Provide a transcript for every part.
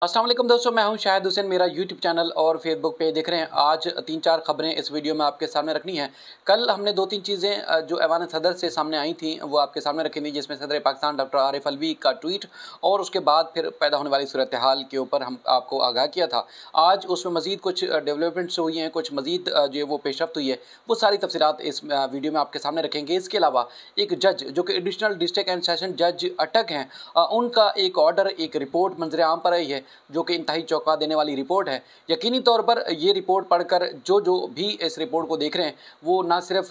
अस्सलाम वालेकुम दोस्तों, मैं हूं शाहिद हुसैन। मेरा यूट्यूब चैनल और फेसबुक पे देख रहे हैं। आज 3-4 खबरें इस वीडियो में आपके सामने रखनी है। कल हमने 2-3 चीज़ें जो ऐवान सदर से सामने आई थी वो आपके सामने रखी थी, जिसमें सदर पाकिस्तान डॉक्टर आरिफ अलवी का ट्वीट और उसके बाद फिर पैदा होने वाली सूरत हाल के ऊपर हम आपको आगाह किया था। आज उसमें मज़ीद कुछ डेवलपमेंट्स हुई हैं, कुछ मज़ीद जो है वो पेशरफ्त हुई है, वो सारी तफसीलात इस वीडियो में आपके सामने रखेंगे। इसके अलावा एक जज जो कि एडिशनल डिस्ट्रिक्ट एंड सेशन जज अटक हैं, उनका एक ऑर्डर, एक रिपोर्ट मंजर आम पर आई है जो कि इंतहाई चौंका देने वाली रिपोर्ट है। यकीनी तौर पर ये रिपोर्ट पढ़कर जो जो भी इस रिपोर्ट को देख रहे हैं वो ना सिर्फ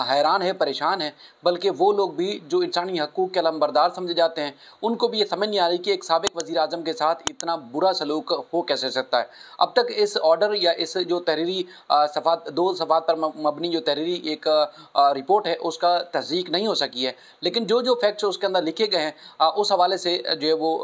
हैरान है, परेशान है, बल्कि वो लोग भी जो इंसानी हकूक़ के अलमबरदार समझे जाते हैं, उनको भी ये समझ नहीं आ रही कि एक साबिक वज़ीर आज़म के साथ इतना बुरा सलूक हो कैसे सकता है। अब तक इस ऑर्डर या इस जो तहरीरी सफ़ात 2 सफ़ात पर मबनी जो तहरीरी एक रिपोर्ट है उसका तस्दीक नहीं हो सकी है। लेकिन जो जो फैक्ट्स उसके अंदर लिखे गए हैं उस हवाले से जो है वो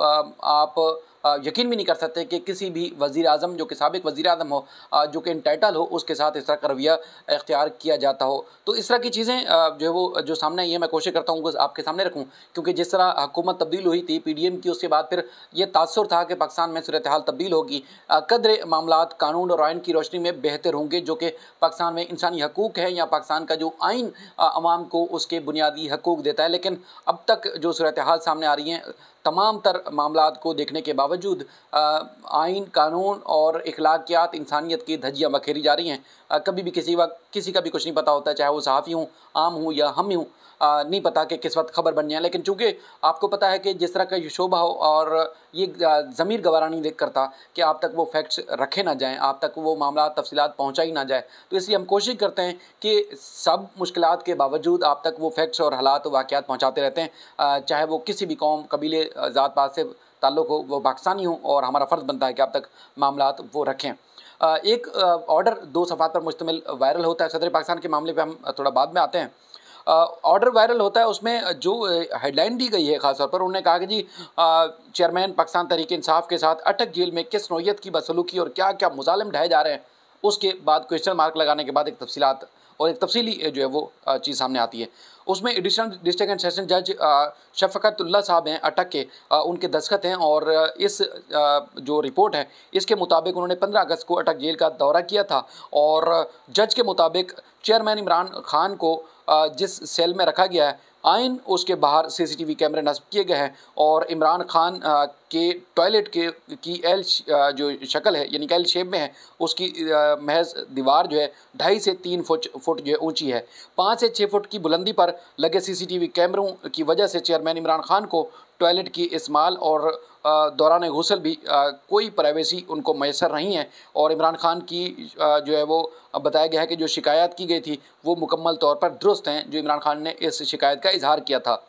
आप यकीन भी नहीं कर सकते कि किसी भी वज़ीर आज़म जो कि साबिक वज़ीर आज़म हो, जो कि इंटाइटल हो, उसके साथ इस तरह का रवैया इख्तियार किया जाता हो। तो इस तरह की चीज़ें जो है वो जो सामने आई है, मैं कोशिश करता हूँ कि आपके सामने रखूँ, क्योंकि जिस तरह हुकूमत तब्दील हुई थी PDM की, उसके बाद फिर ये तासुर था कि पाकिस्तान में सूरत हाल तब्दील होगी, कदरे मामलात कानून और आइन की रोशनी में बेहतर होंगे, जो कि पाकिस्तान में इंसानी हकूक़ है या पाकिस्तान का जो आइन अवाम को उसके बुनियादी हकूक़ देता है। लेकिन अब तक जो सूरत हाल सामने आ रही हैं, तमाम तर मामलात को देखने के बावजूद आइन, कानून और इखलाकियात, इंसानियत की धज्जियाँ बखेरी जा रही हैं। कभी भी किसी वक्त किसी का भी कुछ नहीं पता होता, चाहे वो सहाफ़ी हूँ, आम हूँ या हम ही हूँ, नहीं पता कि किस वक्त खबर बन जाए। लेकिन चूँकि आपको पता है कि जिस तरह का ये शोबा हो और ये ज़मीर गवारा नहीं देख करता कि आप तक वो फैक्ट्स रखे ना जाएँ, आप तक वो मामला तफसीलात पहुँचाई ना जाए, तो इसलिए हम कोशिश करते हैं कि सब मुश्किलात के बावजूद आप तक वो फैक्ट्स और हालात वाक़यात पहुँचाते रहते हैं। चाहे वो किसी भी कौम, कबीले, ज़ात पात से ताल्लुक़ हो, वो पाकिस्तानी हो, और हमारा फ़र्ज़ बनता है कि आप तक मामलात वो रखें। एक ऑर्डर 2 सफ़ात पर मुश्तमिल वायरल होता है। सदर पाकिस्तान के मामले पे हम थोड़ा बाद में आते हैं। ऑर्डर वायरल होता है, उसमें जो हेडलाइन दी गई है ख़ास तौर पर, उन्होंने कहा कि जी चेयरमैन पाकिस्तान तहरीक इंसाफ के साथ अटक जेल में किस नौइयत की बदसलूकी और क्या क्या मुज़ालिम ढाए जा रहे हैं। उसके बाद क्वेश्चन मार्क लगाने के बाद एक तफसीलात और एक तफसीली जो है वो चीज़ सामने आती है। उसमें एडिशनल डिस्ट्रिक्ट एंड सेशन जज शफ़क़तुल्लाह साहब हैं अटक के, उनके दस्तखत हैं, और इस जो रिपोर्ट है इसके मुताबिक उन्होंने 15 अगस्त को अटक जेल का दौरा किया था, और जज के मुताबिक चेयरमैन इमरान खान को जिस सेल में रखा गया है, आइन उसके बाहर CCTV कैमरे नस्ब किए गए हैं, और इमरान खान के टॉयलेट के की जो शक्ल है यानी कि एल शेप में है, उसकी महज दीवार जो है 2.5 से 3 फुट जो है ऊँची है। 5 से 6 फुट की बुलंदी पर लगे CCTV कैमरों की वजह से चेयरमैन इमरान खान को टॉयलेट की इस्तेमाल और दौरान गुस्ल भी कोई प्राइवेसी उनको मैसर नहीं है, और इमरान खान की जो है वो बताया गया है कि जो शिकायत की गई थी वो मुकम्मल तौर पर दुरुस्त हैं, जो इमरान खान ने इस शिकायत का इजहार किया था।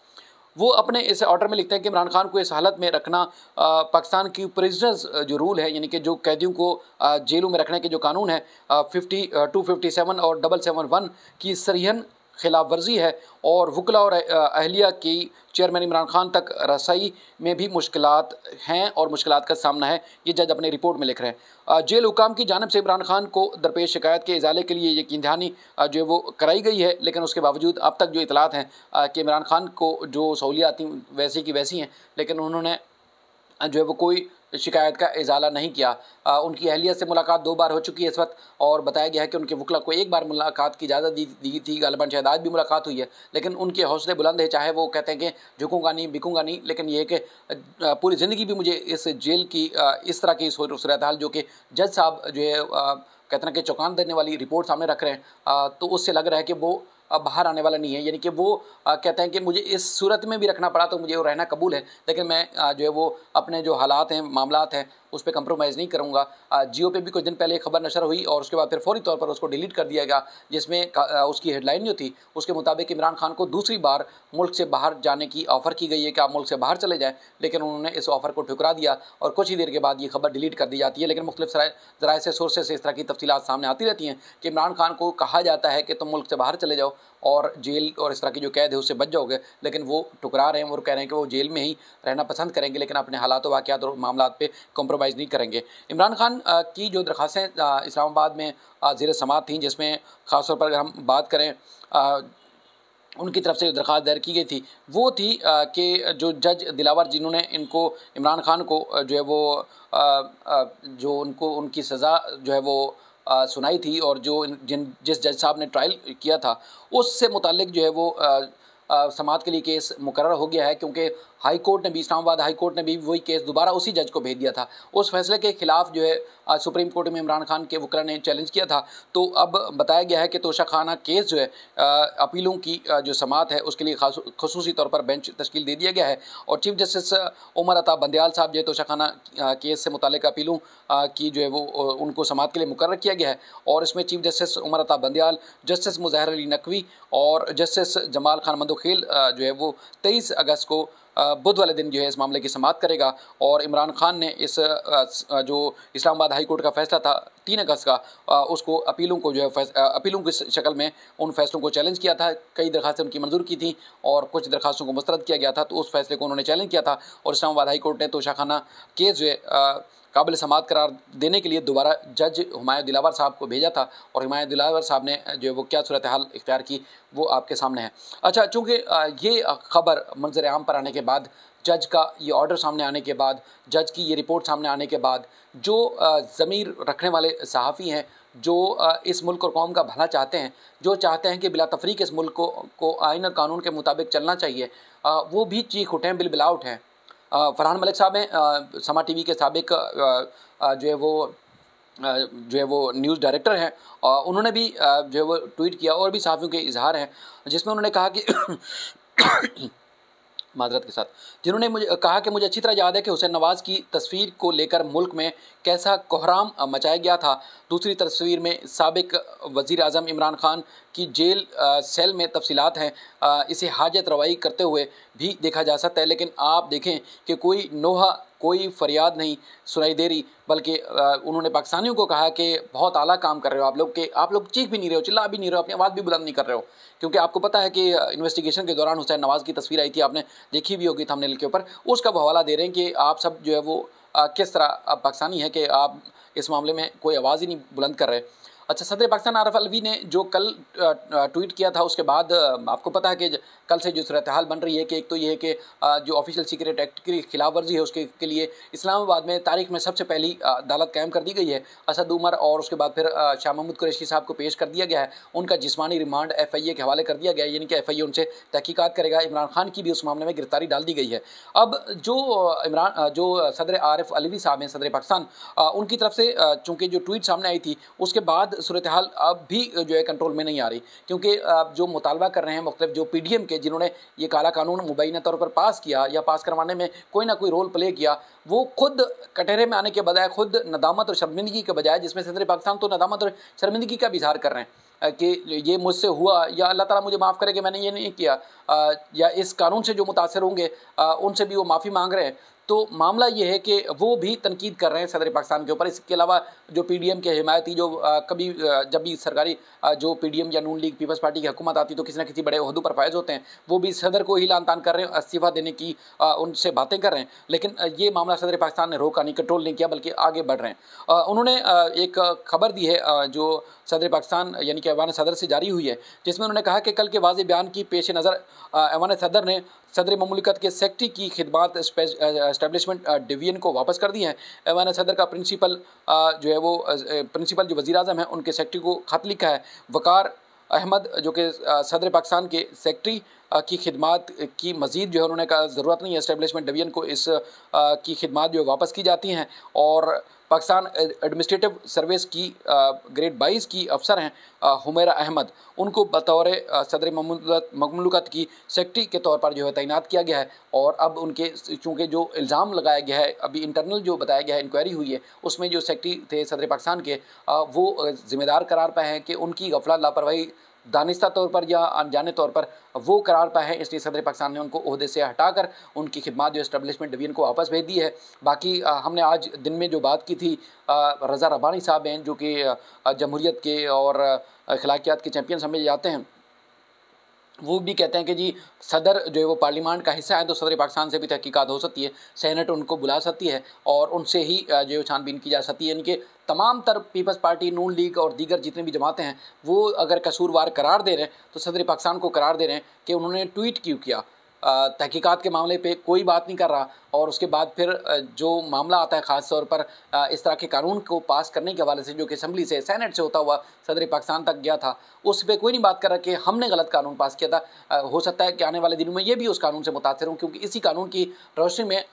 वो अपने इस ऑर्डर में लिखते हैं कि इमरान खान को इस हालत में रखना पाकिस्तान की प्रिजनर्स जो रूल है, यानी कि जो कैदियों को जेलों में रखने के जो कानून है 257 और 771 की सरीहन खिलाफ वर्जी है, और वकला और अहलिया की चेयरमैन इमरान खान तक रसाई में भी मुश्किलात हैं और मुश्किलात का सामना है। ये जज अपनी रिपोर्ट में लिख रहे हैं। जेल हुकाम की जानिब से इमरान खान को दरपेश शिकायत के इजाले के लिए यकीन दहानी जो है वो कराई गई है, लेकिन उसके बावजूद अब तक जो इतलात हैं कि इमरान खान को जो सहूलियात थी वैसी की वैसी हैं, लेकिन उन्होंने जो है वो कोई शिकायत का इजाला नहीं किया। उनकी अहलिया से मुलाकात 2 बार हो चुकी है इस वक्त, और बताया गया है कि उनके वकला को 1 बार मुलाकात की इजाज़त दी थी, गालिबन शायद आज भी मुलाकात हुई है, लेकिन उनके हौसले बुलंद है। चाहे वो कहते हैं कि झुकूंगा नहीं, बिकूंगा नहीं, लेकिन ये है कि पूरी ज़िंदगी भी मुझे इस जेल की इस तरह की सूरत हाल जो कि जज साहब जो है कहते हैं कि चौंकाने देने वाली रिपोर्ट सामने रख रहे हैं, तो उससे लग रहा है कि वो बाहर आने वाला नहीं है। यानी कि वो कहते हैं कि मुझे इस सूरत में भी रखना पड़ा तो मुझे वो रहना कबूल है, लेकिन मैं जो है वो अपने जो हालात हैं, मामलात हैं, उस पर कंप्रोमाइज़ नहीं करूँगा। जियो पे भी कुछ दिन पहले खबर नशर हुई और उसके बाद फिर फौरी तौर पर उसको डिलीट कर दिया गया, जिसमें उसकी हेडलाइन जो थी उसके मुताबिक इमरान खान को दूसरी बार मुल्क से बाहर जाने की ऑफ़र की गई है कि आप मुल्क से बाहर चले जाएँ, लेकिन उन्होंने इस ऑफ़र को ठुकरा दिया और कुछ ही देर के बाद ये खबर डिलीट कर दी जाती है। लेकिन मुख्तलिफ ज़राए से, सोर्सेज से इस तरह की तफसीलात सामने आती रहती हैं कि इमरान खान को कहा जाता है कि तुम मुल्क से बाहर चले जाओ और जेल और इस तरह की जो कैद है उससे बच जाओगे, लेकिन वो ठुकरा रहे हैं। वो कह रहे हैं कि वो जेल में ही रहना पसंद करेंगे, लेकिन अपने हालात वाक़यात और मामलात पे कॉम्प्रोमाइज़ नहीं करेंगे। इमरान खान की जो दरख्वास्तें इस्लामाबाद में ज़ेर समाअत थीं, जिसमें ख़ास तौर पर अगर हम बात करें उनकी तरफ से दरख्वास्त दायर की गई थी वो थी कि जो जज दिलावर जिन्होंने इनको इमरान खान को जो है वो जो उनको उनकी सज़ा जो है वो सुनाई थी और जो जिस जज साहब ने ट्रायल किया था उससे मुतालिक जो है वो समाअत के लिए केस मुकर्रर हो गया है, क्योंकि हाई कोर्ट ने भी, इस्लामाबाद हाई कोर्ट ने भी वही केस दोबारा उसी जज को भेज दिया था। उस फैसले के खिलाफ जो है सुप्रीम कोर्ट में इमरान खान के वकला ने चैलेंज किया था। तो अब बताया गया है कि तोशाखाना केस जो है अपीलों की जो समाअत है उसके लिए खसूसी तौर पर बेंच तश्कील दे दिया गया है और चीफ जस्टिस उमर अता बंदयाल साहब जो है तोशाखाना केस से मुताल्लिक़ अपीलों की जो है वो उनको समाअत के लिए मुकर्रर किया गया है। और इसमें chief justice Umar Ata Bandial, justice Mazahar Ali Naqvi और जस्टिस जमाल खान मंदोखेल जो है वो 23 अगस्त को बुध वाले दिन जो है इस मामले की समाअत करेगा। और इमरान खान ने इस जो इस्लामाबाद हाई कोर्ट का फैसला था 3 अगस्त का उसको अपीलों को जो है अपीलों की शक्ल में उन फैसलों को चैलेंज किया था। कई दरखास्तें उनकी मंजूर की थी और कुछ दरखास्तों को मुस्तरद किया गया था, तो उस फैसले को उन्होंने चैलेंज किया था और इस्लामाबाद हाई कोर्ट ने तोशाखाना केस जो है काबिल समाअत करार देने के लिए दोबारा जज हुमायूं दिलावर साहब को भेजा था और हुमायूं दिलावर साहब ने जो है वो क्या सूरत हाल इख्तियार की वो आपके सामने है। अच्छा, चूँकि ये खबर मंजर आम पर आने के बाद, जज का ये ऑर्डर सामने आने के बाद, जज की ये रिपोर्ट सामने आने के बाद, जो ज़मीर रखने वाले सहाफ़ी हैं, जो इस मुल्क और कौम का भला चाहते हैं, जो चाहते हैं कि बिला तफरीक इस मुल्क को आइन और कानून के मुताबिक चलना चाहिए, वो भी चीख उठे हैं, बिलबिला उठे हैं। फरहान मलिक साहब हैं समा टीवी के साबिक जो है वो न्यूज़ डायरेक्टर हैं, उन्होंने भी जो है वो ट्वीट किया और भी सहाफ़ियों के इजहार हैं जिसमें उन्होंने कहा कि माजरत के साथ, जिन्होंने मुझे कहा कि मुझे अच्छी तरह याद है कि हुसैन नवाज़ की तस्वीर को लेकर मुल्क में कैसा कोहराम मचाया गया था। दूसरी तस्वीर में साबिक वज़ीर आज़म इमरान खान की जेल सेल में तफसीलात हैं, इसे हाजत रवाई करते हुए भी देखा जा सकता है। लेकिन आप देखें कि कोई नोहा, कोई फरियाद नहीं सुनाई दे रही, बल्कि उन्होंने पाकिस्तानियों को कहा कि बहुत आला काम कर रहे हो आप लोग, कि आप लोग चीख भी नहीं रहे हो, चिल्ला भी नहीं रहे हो, अपनी आवाज़ भी बुलंद नहीं कर रहे हो। क्योंकि आपको पता है कि इन्वेस्टिगेशन के दौरान हुसैन नवाज़ की तस्वीर आई थी, आपने देखी भी होगी थंबनेल के ऊपर, उसका हवाला दे रहे हैं कि आप सब जो है वो किस तरह पाकिस्तानी है कि आप इस मामले में कोई आवाज़ ही नहीं बुलंद कर रहे। अच्छा, सदर पाकिस्तान आरिफ अलवी ने जो कल ट्वीट किया था उसके बाद आपको पता है कि कल से जो सूरत हाल बन रही है कि एक तो ये है कि जो ऑफिशियल सीक्रेट एक्ट की खिलाफ वर्जी है उसके के लिए इस्लामाबाद में तारीख में सबसे पहली अदालत कायम कर दी गई है। असद उमर और उसके बाद फिर शाह महमूद कुरैशी साहब को पेश कर दिया गया है, उनका जिस्मानी रिमांड FIA के हवाले कर दिया गया है, यानी कि FIA उनसे तहकीकात करेगा। इमरान खान की भी उस मामले में गिरफ्तारी डाल दी गई है। अब जो सदर आरिफ अलवी साहब हैं सदर पाकिस्तान, उनकी तरफ से चूँकि जो ट्वीट सामने आई थी उसके बाद सूरत हाल अब भी जो है कंट्रोल में नहीं आ रही, क्योंकि जो मुतालबा कर रहे हैं मुख्तलिफ जो PDM के जिन्होंने ये काला कानून मुबैना तौर पर पास किया या पास करवाने में कोई ना कोई रोल प्ले किया, वो खुद कटहरे में आने के बजाय खुद नदामत और शर्मिंदगी के बजाय, जिसमें सदर पाकिस्तान तो नदामत और शर्मिंदगी का भी इजहार कर रहे हैं कि ये मुझसे हुआ या अल्लाह ताला मुझे माफ़ करे कि मैंने ये नहीं किया, या इस कानून से जो मुतासर होंगे उनसे भी वो माफ़ी मांग रहे हैं। तो मामला ये है कि वो भी तनकीद कर रहे हैं सदर पाकिस्तान के ऊपर। इसके अलावा जो PDM के हिमायती जो कभी जब भी सरकारी जो PDM या नून लीग पीपल्स पार्टी की हुकूमत आती तो किसी न किसी बड़े ओहदों पर फायज होते हैं, वो भी सदर को ही लान तान कर रहे हैं, इस्तीफ़ा देने की उनसे बातें कर रहे हैं। लेकिन ये मामला सदर पाकिस्तान ने रोका नहीं, कंट्रोल नहीं किया, बल्कि आगे बढ़ रहे हैं। उन्होंने एक खबर दी है जो सदर पाकिस्तान यानी कि ऐवान सदर से जारी हुई है, जिसमें उन्होंने कहा कि कल के वाज़ेह बयान की पेश नज़र ऐवान सदर ने सदर ममलिकत के सेक्रेटरी की खिदमात एस्टेब्लिशमेंट डिवीज़न को वापस कर दी हैं। ऐवान सदर का प्रिंसिपल जो है वो प्रिंसिपल जो वज़ीर आज़म हैं उनके सेक्रेटरी को ख़त लिखा है। वकार अहमद जो कि सदर पाकिस्तान के सेक्रेटरी की खिदमात की मज़ीद जो है उन्होंने कहा ज़रूरत नहीं है, एस्टेब्लिशमेंट डिवीज़न को इस की खिदमात जो है वापस की जाती हैं। और पाकिस्तान एडमिनिस्ट्रेटिव सर्विस की ग्रेड 22 की अफसर हैं हुमैरा अहमद, उनको बतौर सदर ममलिकत की सेक्रेटरी के तौर पर जो है तैनात किया गया है। और अब उनके चूँकि जो इल्ज़ाम लगाया गया है, अभी इंटरनल जो बताया गया है, इंक्वायरी हुई है, उसमें जो सेक्रेटरी थे सदर पाकिस्तान के वो ज़िम्मेदार करार पाए हैं कि उनकी गफलत लापरवाही दानिस्ता तौर पर या अनजाने तौर पर वो करार पाए हैं, इसलिए सदर पाकिस्तान ने उनको ओहदे से हटाकर उनकी खिदमत जो एस्टेब्लिशमेंट डिवीज़न को वापस भेज दी है। बाकी हमने आज दिन में जो बात की थी, रज़ा रब्बानी साहब हैं जो कि जमहूरियत के और अखलाकियात के चैम्पियन समझे जाते हैं, वो भी कहते हैं कि जी सदर जो है वो पार्लियामेंट का हिस्सा है, तो सदर पाकिस्तान से भी तहकीकात हो सकती है, सेनेट उनको बुला सकती है और उनसे ही जो है छानबीन की जा सकती है। यानी कि तमाम तर पीपल्स पार्टी, नून लीग और दीगर जितने भी जमातें हैं वो अगर कसूरवार करार दे रहे हैं तो सदर पाकिस्तान को करार दे रहे हैं कि उन्होंने ट्वीट क्यों किया, तहकीकात के मामले पे कोई बात नहीं कर रहा। और उसके बाद फिर जो मामला आता है ख़ास तौर पर इस तरह के कानून को पास करने के हवाले से जो कि असम्बली से, सेनेट से होता हुआ सदर पाकिस्तान तक गया था, उस पर कोई नहीं बात कर रहा कि हमने गलत कानून पास किया था। हो सकता है कि आने वाले दिनों में ये भी उस कानून से मुतासर हों, क्योंकि इसी कानून की रोशनी में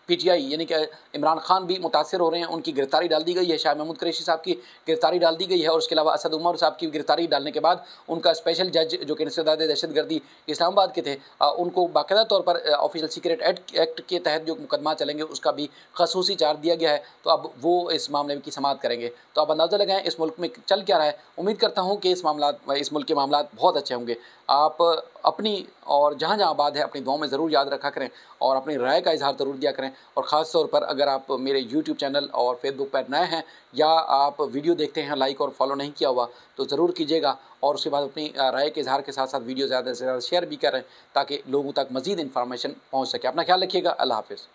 PTI यानी कि इमरान खान भी मुतासर हो रहे हैं। उनकी गिरफ्तारी डाल दी गई है, शाह महमूद कुरैशी साहब की गिरफ्तारी डाल दी गई है और उसके अलावा असद उमर साहब की गिरफ्तारी डालने के बाद उनका स्पेशल जज जो कि इंसदाद दहशतगर्दी इस्लामाबाद के थे, उनको बाकायदा तौर पर ऑफिशियल सीक्रेट एक्ट के तहत जो मुकदमा चलेंगे उसका भी खसूसी चार्ज दिया गया है। तो अब वो इस मामले की समाअत करेंगे। तो आप अंदाज़ा लगाएं इस मुल्क में चल क्या रहा है। उम्मीद करता हूँ कि इस मुल्क के मामला बहुत अच्छे होंगे। आप अपनी और जहाँ जहाँ आबाद है अपनी दुआओं में ज़रूर याद रखा करें और अपनी राय का इजहार ज़रूर दिया करें। और ख़ास तौर पर अगर आप मेरे YouTube चैनल और फेसबुक पर नए हैं या आप वीडियो देखते हैं लाइक और फॉलो नहीं किया हुआ तो ज़रूर कीजिएगा। और उसके बाद अपनी राय के इजहार के साथ साथ वीडियो ज़्यादा से ज़्यादा शेयर भी करें ताकि लोगों तक मज़ीद इन्फॉर्मेशन पहुँच सके। अपना ख्याल रखिएगा। अल्लाह हाफ़िज़।